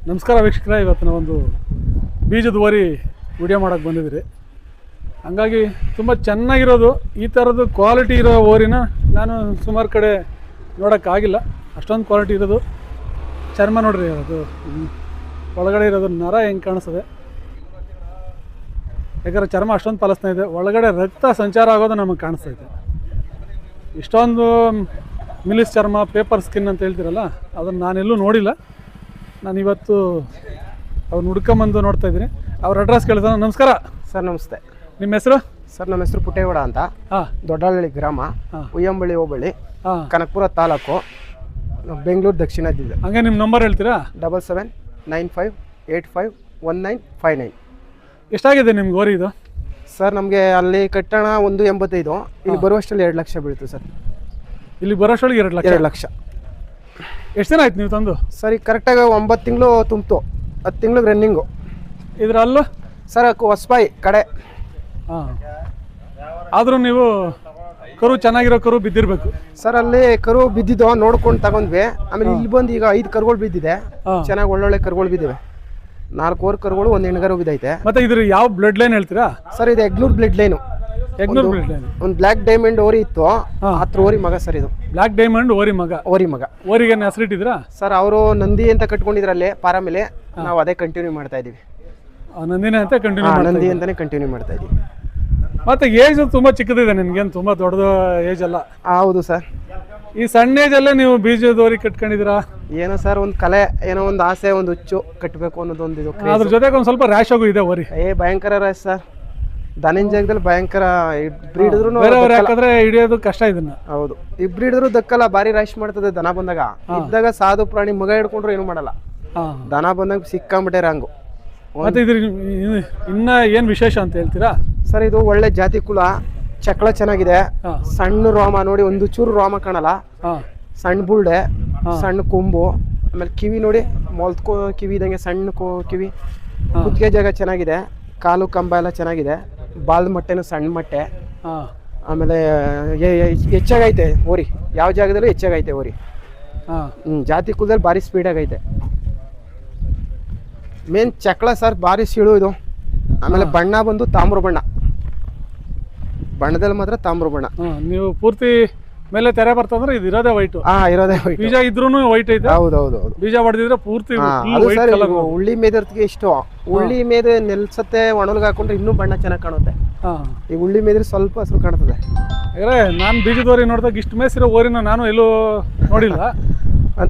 ನಮಸ್ಕಾರ ವೀಕ್ಷಕರೇ, ಇವತ್ತಿನ ಒಂದು ಬೀಜದ ಓರಿ ವಿಡಿಯೋ ಮಾಡೋಕ್ಕೆ ಬಂದಿದ್ದೀರಿ. ಹಂಗಾಗಿ ತುಂಬ ಚೆನ್ನಾಗಿರೋದು ಈ ಥರದ್ದು ಕ್ವಾಲಿಟಿ ಇರೋ ಓರಿನ ನಾನು ಸುಮಾರು ಕಡೆ ನೋಡೋಕ್ಕಾಗಿಲ್ಲ. ಅಷ್ಟೊಂದು ಕ್ವಾಲಿಟಿ ಇರೋದು. ಚರ್ಮ ನೋಡ್ರಿ, ಅದು ಒಳಗಡೆ ಇರೋದು ನರ ಹೆಂಗೆ ಕಾಣಿಸ್ತದೆ. ಯಾಕಂದರೆ ಚರ್ಮ ಅಷ್ಟೊಂದು ಫಲಸ್ತಾ ಇದೆ, ಒಳಗಡೆ ರಕ್ತ ಸಂಚಾರ ಆಗೋದು ನಮಗೆ ಕಾಣಿಸ್ತೈತೆ. ಇಷ್ಟೊಂದು ಮಿಲಿಸ್ ಚರ್ಮ, ಪೇಪರ್ ಸ್ಕಿನ್ ಅಂತ ಹೇಳ್ತೀರಲ್ಲ, ಅದನ್ನು ನಾನೆಲ್ಲೂ ನೋಡಿಲ್ಲ. ನಾನಿವತ್ತು ಅವ್ರು ಹುಡ್ಕೊಂಬಂದು ನೋಡ್ತಾ ಇದ್ದೀನಿ. ಅವ್ರ ಅಡ್ರೆಸ್ ಕೇಳಿದ. ನಮಸ್ಕಾರ ಸರ್. ನಮಸ್ತೆ. ನಿಮ್ಮ ಹೆಸರು? ಸರ್, ನಮ್ಮ ಹೆಸರು ಪುಟ್ಟೇಗೌಡ ಅಂತ. ದೊಡ್ಡಹಳ್ಳಿ ಗ್ರಾಮ, ಉಯ್ಯಂಬಳ್ಳಿ ಹೋಬಳಿ, ಕನಕಪುರ ತಾಲೂಕು, ಬೆಂಗಳೂರು ದಕ್ಷಿಣ ಜಿಲ್ಲೆ. ಹಂಗೆ ನಿಮ್ಮ ನಂಬರ್ ಹೇಳ್ತೀರಾ? 7795851959. ಎಷ್ಟಾಗಿದೆ ನಿಮ್ಗೆ ಓರಿ ಇದು? ಸರ್, ನಮಗೆ ಅಲ್ಲಿ ಕಟ್ಟಣ 185, ಇಲ್ಲಿ ಬರುವಷ್ಟರಲ್ಲಿ 2 ಲಕ್ಷ ಬೀಳ್ತು ಸರ್. ಇಲ್ಲಿ ಬರೋಷ್ಟೊಳಗೆ 2 ಲಕ್ಷ? 2 ಲಕ್ಷ. ಎಷ್ಟು ದಿನ ಆಯ್ತು ನೀವು ತಂದು? ಸರ್, ಈಗ ಕರೆಕ್ಟಾಗಿ 9 ತಿಂಗಳು ತುಂಬಿತು, 10 ತಿಂಗ್ಳಿಗೆ ರನ್ನಿಂಗು. ಇದರಲ್ಲೂ ಸರ್ ಹೊಸಬಾಯಿ ಕಡೆ. ಹಾಂ, ಆದರೂ ನೀವು ಕರು ಚೆನ್ನಾಗಿರೋ ಕರು ಬಿದ್ದಿರಬೇಕು. ಸರ್, ಅಲ್ಲಿ ಕರು ಬಿದ್ದಿದ್ದು ನೋಡ್ಕೊಂಡು ತಗೊಂಡ್ವಿ. ಆಮೇಲೆ ಇಲ್ಲಿ ಬಂದು ಈಗ 5 ಕರುಗಳು ಬಿದ್ದಿದೆ, ಚೆನ್ನಾಗಿ ಒಳ್ಳೊಳ್ಳೆ ಕರುಗಳು ಬಿದ್ದಿವೆ. 4 ಓರ್ ಕರುಗಳು, 1 ಹೆಣ್ಗರು ಬಿದ್ದೈತೆ. ಮತ್ತೆ ಇದ್ರ ಯಾವ ಬ್ಲಡ್ ಲೈನ್ ಹೇಳ್ತೀರಾ? ಸರ್, ಇದು ಎಗ್ನೂರ್ ಬ್ಲಡ್ ಲೈನು. ಎಗ್ನೂರ್ ಬ್ಲಡ್ ಲೈನ್. ಒಂದು ಬ್ಲ್ಯಾಕ್ ಡೈಮಂಡ್ ಓರಿ ಇತ್ತು, ಹತ್ರ ಓರಿ ಮಗ ಸರ್. ಇದು ಬ್ಲ್ಯಾಕ್ ಡೈಮಂಡ್ ಓರಿ ಮಗ. ಓರಿಗೆ ಹೆಸರಿಟ್ಟಿದ್ರಾ? ಸರ್, ಅವರು ನಂದಿ ಅಂತ ಕಟ್ಕೊಂಡಿದ್ರಲ್ಲಿ ಪಾರ ಮೇಲೆ, ನಾವು ಅದೇ ಕಂಟಿನ್ಯೂ ಮಾಡ್ತಾ ಇದೀವಿ. ನಂದಿನೇ ಅಂತ ಕಂಟಿನ್ಯೂ? ನಂದಿ ಅಂತಾನೆ ಕಂಟಿನ್ಯೂ ಮಾಡ್ತಾ ಇದೀವಿ. ಮತ್ತೆ ಏಜ್ ತುಂಬಾ ಚಿಕ್ಕದಿದೆ, ನಿಮ್ಗೇನು ತುಂಬಾ ದೊಡ್ಡದ ಏಜ್ ಅಲ್ಲ? ಹೌದು ಸರ್. ಈ ಸಣ್ಣ ಏಜ್ ಅಲ್ಲೇ ನೀವು ಬೀಜದ ಓರಿ ಕಟ್ಕೊಂಡಿದ್ದೀರಾ? ಏನೋ ಸರ್, ಒಂದು ಕಲೆ, ಏನೋ ಒಂದು ಆಸೆ, ಒಂದು ಹುಚ್ಚು ಕಟ್ಟಬೇಕು ಅನ್ನೋದೊಂದು ಇದು. ಅದ್ರ ಜೊತೆಗೆ ಒಂದು ಸ್ವಲ್ಪ ರ್ಯಾಶ್ ಆಗು ಇದೆ ಓರಿ. ಭಯಂಕರ ರ್ಯಾಶ್ ಸರ್. ದನಿನ ಜಾಗದಲ್ಲಿ ಭಯಂಕರ. ಇಬ್ರಿಡಿದ್ರು ಯಾಕಂದ್ರೆ ಹಿಡಿಯೋದು ಕಷ್ಟ ಇದನ್ನ. ಹೌದು, ಇಬ್ರಿಡಿದ್ರು ದಕ್ಕಲ್ಲ, ಬಾರಿ ರ್ಯಾಶ್ ಮಾಡ್ತದೆ. ದನ ಬಂದಾಗ ಇದ್ದಾಗ ಸಾಧು ಪ್ರಾಣಿ ಮಗ ಹಿಡ್ಕೊಂಡ್ರು ಏನು ಮಾಡಲ್ಲ. ದನ ಬಂದಾಗ ಸಿಕ್ಕಾಂಬಿಟ್ಟೆ ರಾಂಗು. ಮತ್ತೆ ಇದ್ರ ಇನ್ನ ಏನ್ ವಿಶೇಷ ಅಂತ ಹೇಳ್ತೀರಾ? ಸರ್, ಇದು ಒಳ್ಳೆ ಜಾತಿ ಕುಲ, ಚಕ್ಳ ಚೆನ್ನಾಗಿದೆ. ಸಣ್ಣ ರೋಮ ನೋಡಿ, ಒಂದು ಚೂರು ರೋಮ ಕಾಣಲ್ಲ. ಸಣ್ಣ ಬುಲ್ಡೆ, ಸಣ್ಣ ಕೊಂಬು, ಆಮೇಲೆ ಕಿವಿ ನೋಡಿ, ಮೊಲ್ತ್ಕೋ ಕಿವಿ ಇದಂಗೆ ಸಣ್ಣ ಕಿವಿ. ಕುತ್ತಿಗೆ ಜಾಗ ಚೆನ್ನಾಗಿದೆ, ಕಾಲು ಕಂಬ ಎಲ್ಲ ಚೆನ್ನಾಗಿದೆ. ಬಾಲ್ದ ಮೊಟ್ಟೆನೂ ಸಣ್ಣ ಮೊಟ್ಟೆ. ಆಮೇಲೆ ಹೆಚ್ಚಾಗೈತೆ ಓರಿ, ಯಾವ ಜಾಗದಲ್ಲೂ ಹೆಚ್ಚಾಗೈತೆ ಓರಿ. ಜಾತಿ ಕುಲದಲ್ಲಿ ಭಾರಿ ಸ್ಪೀಡಾಗೈತೆ. ಮೇನ್ ಚಕ್ಳ ಸರ್, ಭಾರಿ ಸೀಳು ಇದು. ಆಮೇಲೆ ಬಣ್ಣ ಬಂದು ತಾಮ್ರ ಬಣ್ಣ, ಬಣ್ಣದಲ್ಲಿ ಮಾತ್ರ ತಾಮ್ರ ಬಣ್ಣ. ನೀವು ಪೂರ್ತಿ ಮೇಲೆ ತೆರೆ ಬರ್ತಂದ್ರೆ ಇದು ಇರೋದೇ ವೈಟ್. ಇರೋದೇ ವೈಟ್. ಬೀಜ ಇದ್ರೂನು ವೈಟ್ ಐತೆ. ಹೌದೌದು. ಬೀಜ ಹೊಡೆದಿದ್ರೆ ಪೂರ್ತಿ ಉಳ್ಳಿ ಮೇದಿರ್ತಿಗೆ ಇಷ್ಟು. ಉಳ್ಳಿ ಮೇದೆ ನೆಲ್ಸತ್ತೆ, ಒಣಲ್ಗೆ ಹಾಕೊಂಡ್ರೆ ಇನ್ನೂ ಬಣ್ಣ ಚೆನ್ನಾಗಿ ಕಾಣುತ್ತೆ. ಈ ಉಳ್ಳಿ ಮೇದ್ರೆ ಸ್ವಲ್ಪ ಹಸಿರು ಕಾಣ್ತದೆ. ಯಾಕಂದ್ರೆ ನಾನು ಬೀಜದ ಓರಿ ನೋಡಿದಾಗ ಇಷ್ಟು ಮೇಸಿರೋ ಓರಿನ ನಾನು ಎಲ್ಲೂ ನೋಡಿಲ್ಲ.